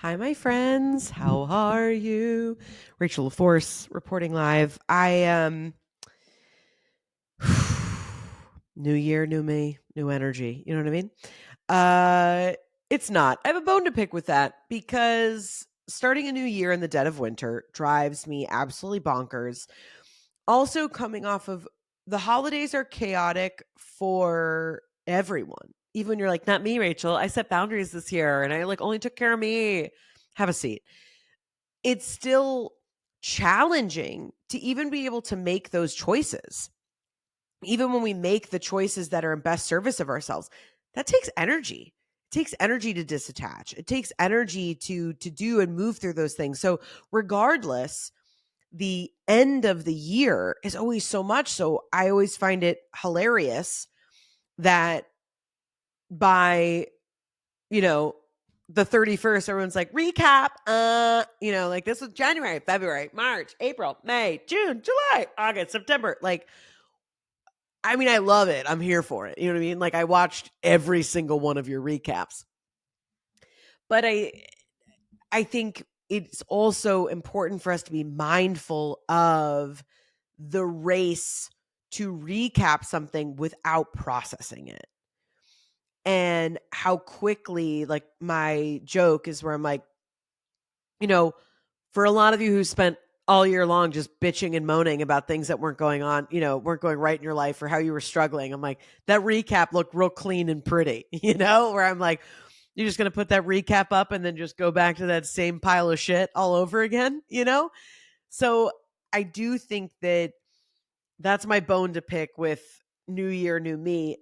Hi, my friends. How are you? Rachel LaForce reporting live. New year, new me, new energy. You know what I mean? Uh, it's not. I have a bone to pick with that because starting a new year in the dead of winter drives me absolutely bonkers. Also, coming off of the holidays are chaotic for everyone. Even when you're like, not me, Rachel. I set boundaries this year and I only took care of me. Have a seat. It's still challenging to even be able to make those choices. Even when we make the choices that are in best service of ourselves, that takes energy. It takes energy to disattach. It takes energy to do and move through those things. So regardless, the end of the year is always so much. So I always find it hilarious that by, you know, the 31st, everyone's like, recap. This was January, February, March, April, May, June, July, August, September. I love it. I'm here for it. You know what I mean? I watched every single one of your recaps. But I think it's also important for us to be mindful of the race to recap something without processing it. And how quickly, my joke is where I'm like, you know, for a lot of you who spent all year long just bitching and moaning about things that weren't going on, weren't going right in your life or how you were struggling. I'm like, that recap looked real clean and pretty, where I'm like, you're just going to put that recap up and then just go back to that same pile of shit all over again? So I do think that that's my bone to pick with New Year, New Me,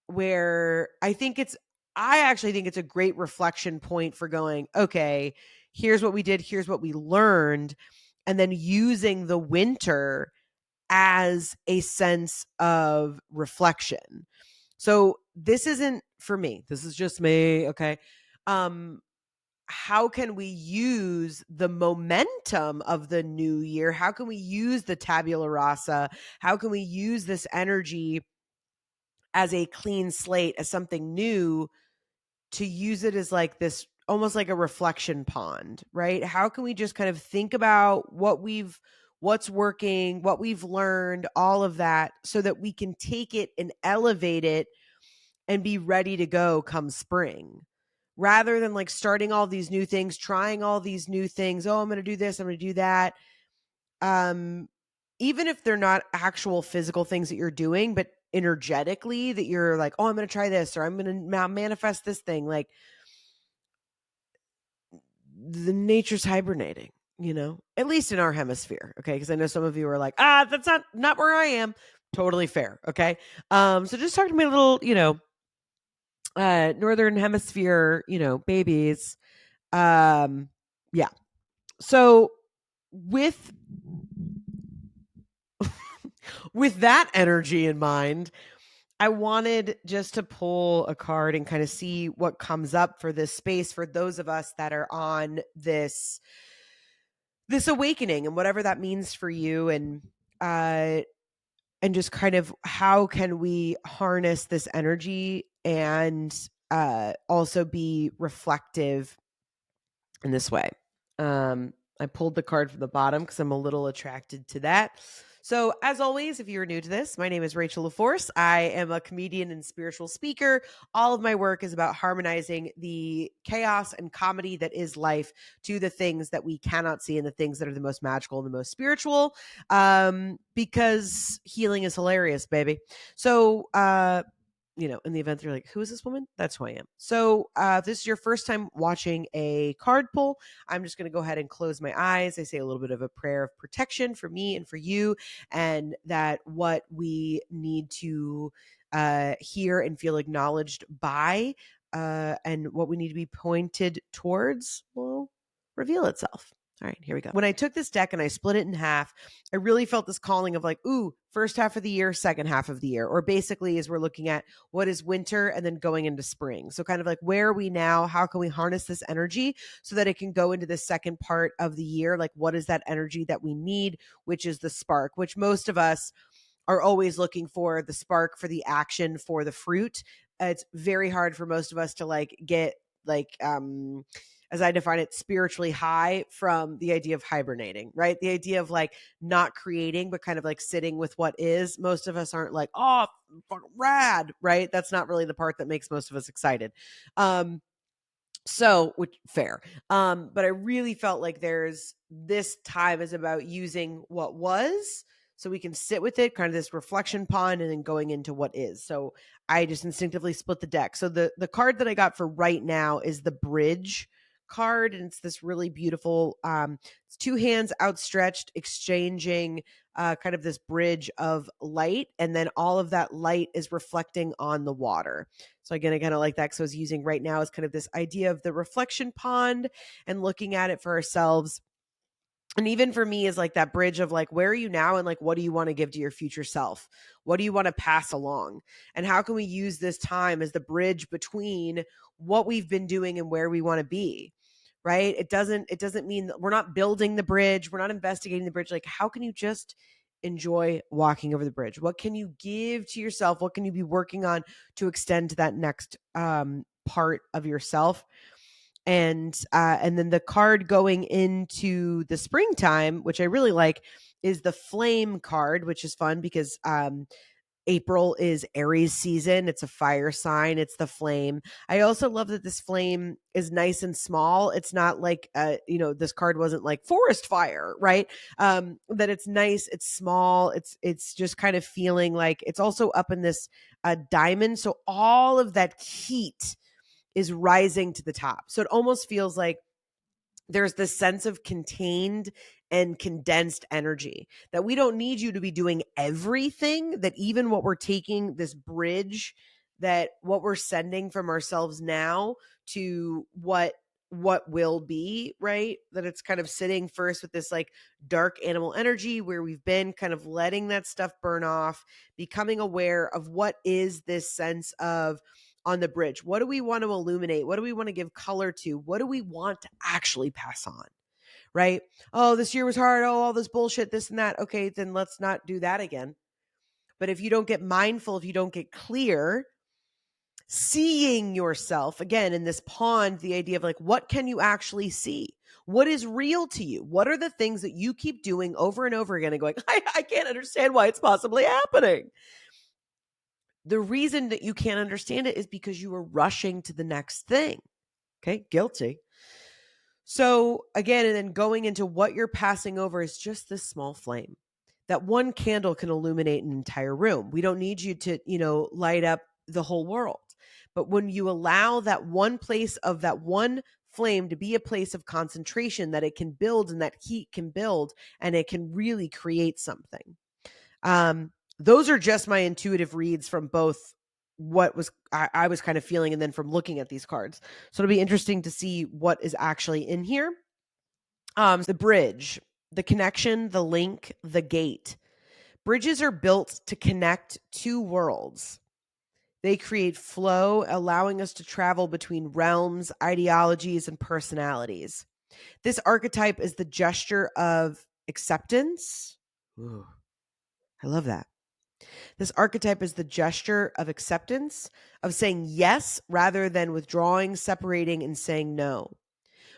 where I actually think it's a great reflection point for going, okay, here's what we did, here's what we learned, and then using the winter as a sense of reflection. So this isn't for me. This is just me, okay? Um how can we use the momentum of the new year? How can we use the tabula rasa? How can we use this energy as a clean slate, as something new, to use it as this almost like a reflection pond, right? How can we just kind of think about what's working, what we've learned, all of that, so that we can take it and elevate it and be ready to go come spring, rather than starting all these new things, trying all these new things. Oh, I'm going to do this, I'm going to do that. Um Even if they're not actual physical things that you're doing, but energetically that you're like, oh, I'm going to try this, or I'm going to manifest this thing. The nature's hibernating, at least in our hemisphere. Okay. Because I know some of you are like, that's not where I am. Totally fair. Okay. So just talking to my little, northern hemisphere, babies. Um, yeah. So with with that energy in mind, I wanted just to pull a card and kind of see what comes up for this space for those of us that are on this awakening, and whatever that means for you, uh and just kind of how can we harness this energy and also be reflective in this way. I pulled the card from the bottom because I'm a little attracted to that. So, as always, if you're new to this, my name is Rachel LaForce. I am a comedian and spiritual speaker. All of my work is about harmonizing the chaos and comedy that is life to the things that we cannot see and the things that are the most magical and the most spiritual. Because healing is hilarious, baby. So, in the event you're like, who is this woman? That's who I am. So, if this is your first time watching a card pull, I'm just going to go ahead and close my eyes. I say a little bit of a prayer of protection for me and for you, and that what we need to hear and feel acknowledged by, and what we need to be pointed towards will reveal itself. All right, here we go. When I took this deck and I split it in half, I really felt this calling of first half of the year, second half of the year, or basically as we're looking at what is winter and then going into spring. So kind of like, where are we now? How can we harness this energy so that it can go into the second part of the year? Like, what is that energy that we need, which is the spark, which most of us are always looking for, the spark for the action, for the fruit. It's very hard for most of us to get as I define it, spiritually high from the idea of hibernating, right? The idea of like not creating, but kind of like sitting with what is. Most of us aren't like, oh, fucking rad, right? That's not really the part that makes most of us excited. So, which fair. But I really felt like there's this time is about using what was so we can sit with it, kind of this reflection pond, and then going into what is. So I just instinctively split the deck. So the card that I got for right now is the bridge card, and it's this really beautiful it's two hands outstretched exchanging kind of this bridge of light, and then all of that light is reflecting on the water. So again, I kind of like that because I was using right now as kind of this idea of the reflection pond and looking at it for ourselves. And even for me is like that bridge of like, where are you now? And like, what do you want to give to your future self? What do you want to pass along? And how can we use this time as the bridge between what we've been doing and where we want to be? Right. It doesn't mean that we're not building the bridge. We're not investigating the bridge. Like, how can you just enjoy walking over the bridge? What can you give to yourself? What can you be working on to extend to that next part of yourself? And then the card going into the springtime, which I really like, is the flame card, which is fun because April is Aries season. It's a fire sign. It's the flame. I also love that this flame is nice and small. It's not like, this card wasn't like forest fire, right? That it's nice. It's small. It's just kind of feeling like it's also up in this diamond. So all of that heat is rising to the top. So it almost feels like there's this sense of contained and condensed energy that we don't need you to be doing everything, that even what we're taking this bridge, that what we're sending from ourselves now to what will be, right? That it's kind of sitting first with this like dark animal energy where we've been kind of letting that stuff burn off, becoming aware of what is this sense of on the bridge. What do we want to illuminate? What do we want to give color to? What do we want to actually pass on? Right? Oh, this year was hard. Oh, all this bullshit, this and that. Okay, then let's not do that again. But if you don't get mindful, if you don't get clear, seeing yourself again in this pond, the idea of like, what can you actually see? What is real to you? What are the things that you keep doing over and over again and going, I can't understand why it's possibly happening? The reason that you can't understand it is because you are rushing to the next thing. Okay, guilty. So again, and then going into what you're passing over is just this small flame. That one candle can illuminate an entire room. We don't need you to, light up the whole world. But when you allow that one place of that one flame to be a place of concentration, that it can build and that heat can build and it can really create something. Those are just my intuitive reads from both what was I was kind of feeling and then from looking at these cards. So it'll be interesting to see what is actually in here. The bridge, the connection, the link, the gate. Bridges are built to connect two worlds. They create flow, allowing us to travel between realms, ideologies, and personalities. This archetype is the gesture of acceptance. Ooh, I love that. This archetype is the gesture of acceptance, of saying yes rather than withdrawing, separating, and saying no.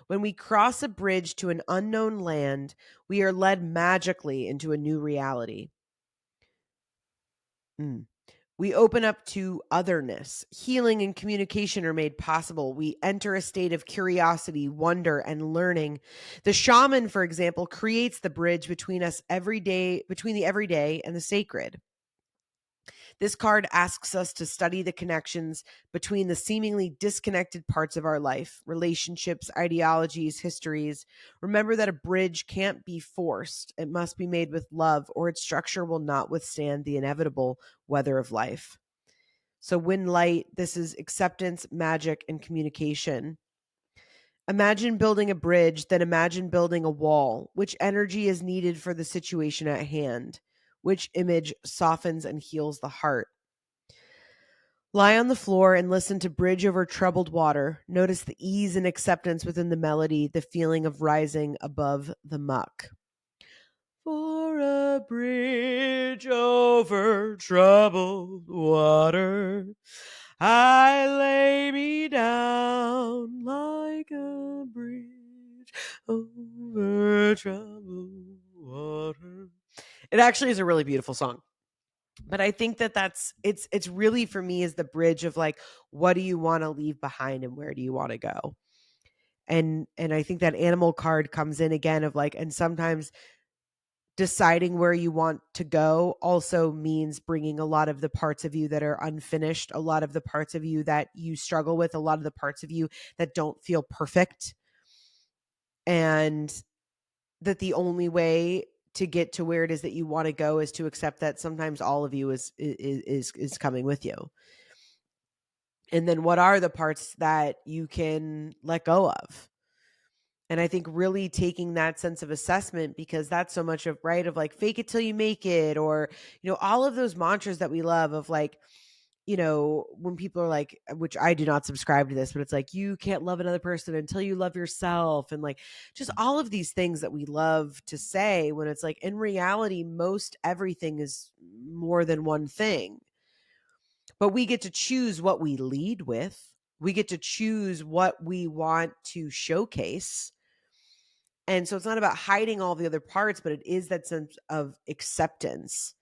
When we cross a bridge to an unknown land, we are led magically into a new reality. We open up to otherness. Healing and communication are made possible. We enter a state of curiosity, wonder, and learning. The shaman, for example, creates the bridge between us between the everyday and the sacred. This card asks us to study the connections between the seemingly disconnected parts of our life, relationships, ideologies, histories. Remember that a bridge can't be forced. It must be made with love, or its structure will not withstand the inevitable weather of life. So, Wind Light, this is acceptance, magic, and communication. Imagine building a bridge, then imagine building a wall. Which energy is needed for the situation at hand? Which image softens and heals the heart? Lie on the floor and listen to Bridge Over Troubled Water. Notice the ease and acceptance within the melody, the feeling of rising above the muck. For a bridge over troubled water, I lay me down like a bridge over troubled water. It actually is a really beautiful song. But I think that it's really for me is the bridge of like, what do you want to leave behind and where do you want to go? And I think that animal card comes in again of like, and sometimes deciding where you want to go also means bringing a lot of the parts of you that are unfinished, a lot of the parts of you that you struggle with, a lot of the parts of you that don't feel perfect. And that the only way to get to where it is that you want to go is to accept that sometimes all of you is coming with you. And then what are the parts that you can let go of? And I think really taking that sense of assessment, because that's so much of right of like fake it till you make it, or, all of those mantras that we love of like, when people are like, which I do not subscribe to this, but it's like, you can't love another person until you love yourself. And like, just all of these things that we love to say when it's like, in reality, most everything is more than one thing. But we get to choose what we lead with. We get to choose what we want to showcase. And so it's not about hiding all the other parts, but it is that sense of acceptance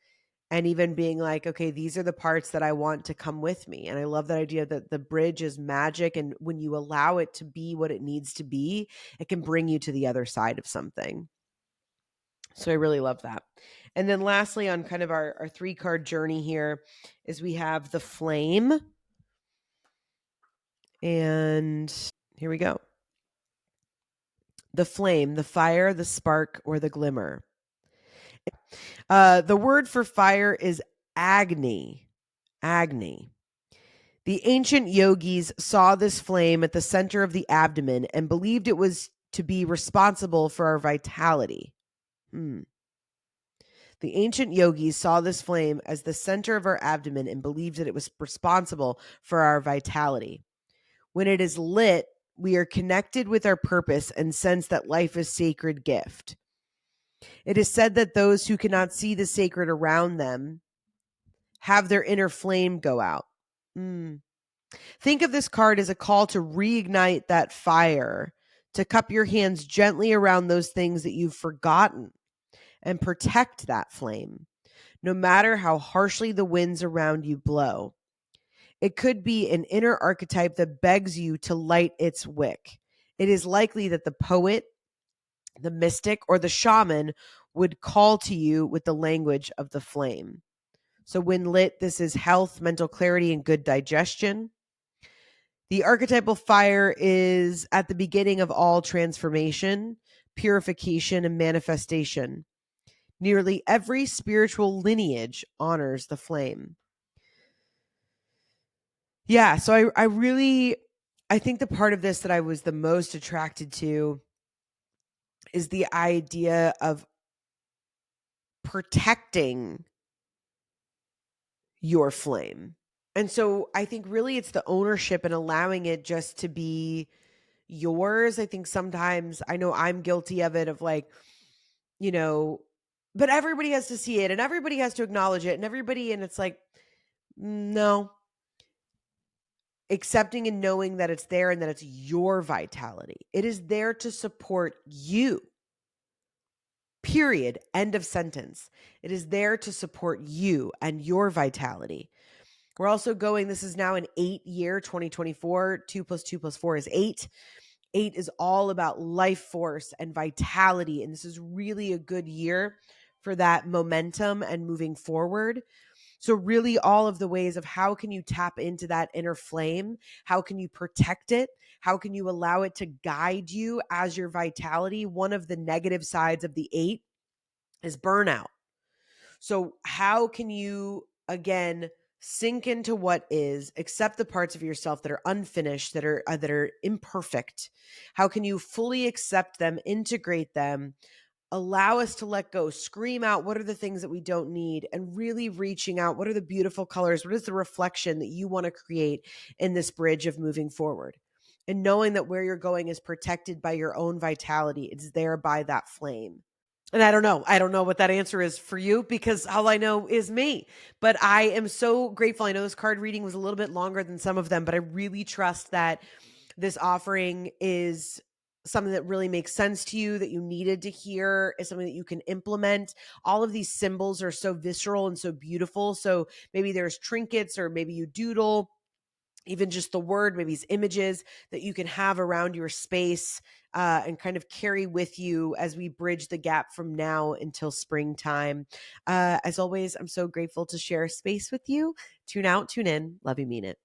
and even being like, okay, these are the parts that I want to come with me. And I love that idea that the bridge is magic. And when you allow it to be what it needs to be, it can bring you to the other side of something. So I really love that. And then lastly, on kind of our 3-card journey here, is we have the flame. And here we go. The flame, the fire, the spark, or the glimmer. The word for fire is Agni. Agni. The ancient yogis saw this flame at the center of the abdomen and believed it was to be responsible for our vitality. The ancient yogis saw this flame as the center of our abdomen and believed that it was responsible for our vitality. When it is lit, we are connected with our purpose and sense that life is a sacred gift. It is said that those who cannot see the sacred around them have their inner flame go out. Think of this card as a call to reignite that fire, to cup your hands gently around those things that you've forgotten and protect that flame, no matter how harshly the winds around you blow. It could be an inner archetype that begs you to light its wick. It is likely that the poet, the mystic, or the shaman would call to you with the language of the flame. So when lit, this is health, mental clarity, and good digestion. The archetypal fire is at the beginning of all transformation, purification, and manifestation. Nearly every spiritual lineage honors the flame. Yeah, so I think the part of this that I was the most attracted to is the idea of protecting your flame. And so I think really it's the ownership and allowing it just to be yours. I think sometimes I know I'm guilty of it, of like, but everybody has to see it and everybody has to acknowledge it and it's like, no. Accepting and knowing that it's there and that it's your vitality. It is there to support you. Period. End of sentence. It is there to support you and your vitality. We're also going, this is now an 8-year, 2024. 2 + 2 + 4 is 8. 8 is all about life force and vitality. And this is really a good year for that momentum and moving forward. So really all of the ways of how can you tap into that inner flame? How can you protect it? How can you allow it to guide you as your vitality? One of the negative sides of the 8 is burnout. So how can you, again, sink into what is, accept the parts of yourself that are unfinished, that are imperfect? How can you fully accept them, integrate them, allow us to let go, scream out what are the things that we don't need, and really reaching out, what are the beautiful colors, what is the reflection that you want to create in this bridge of moving forward? And knowing that where you're going is protected by your own vitality. It's there by that flame. And I don't know. I don't know what that answer is for you because all I know is me. But I am so grateful. I know this card reading was a little bit longer than some of them, but I really trust that this offering is something that really makes sense to you, that you needed to hear, is something that you can implement. All of these symbols are so visceral and so beautiful. So maybe there's trinkets, or maybe you doodle, even just the word, maybe it's images that you can have around your space, and kind of carry with you as we bridge the gap from now until springtime. As always, I'm so grateful to share space with you. Tune out, tune in. Love you, mean it.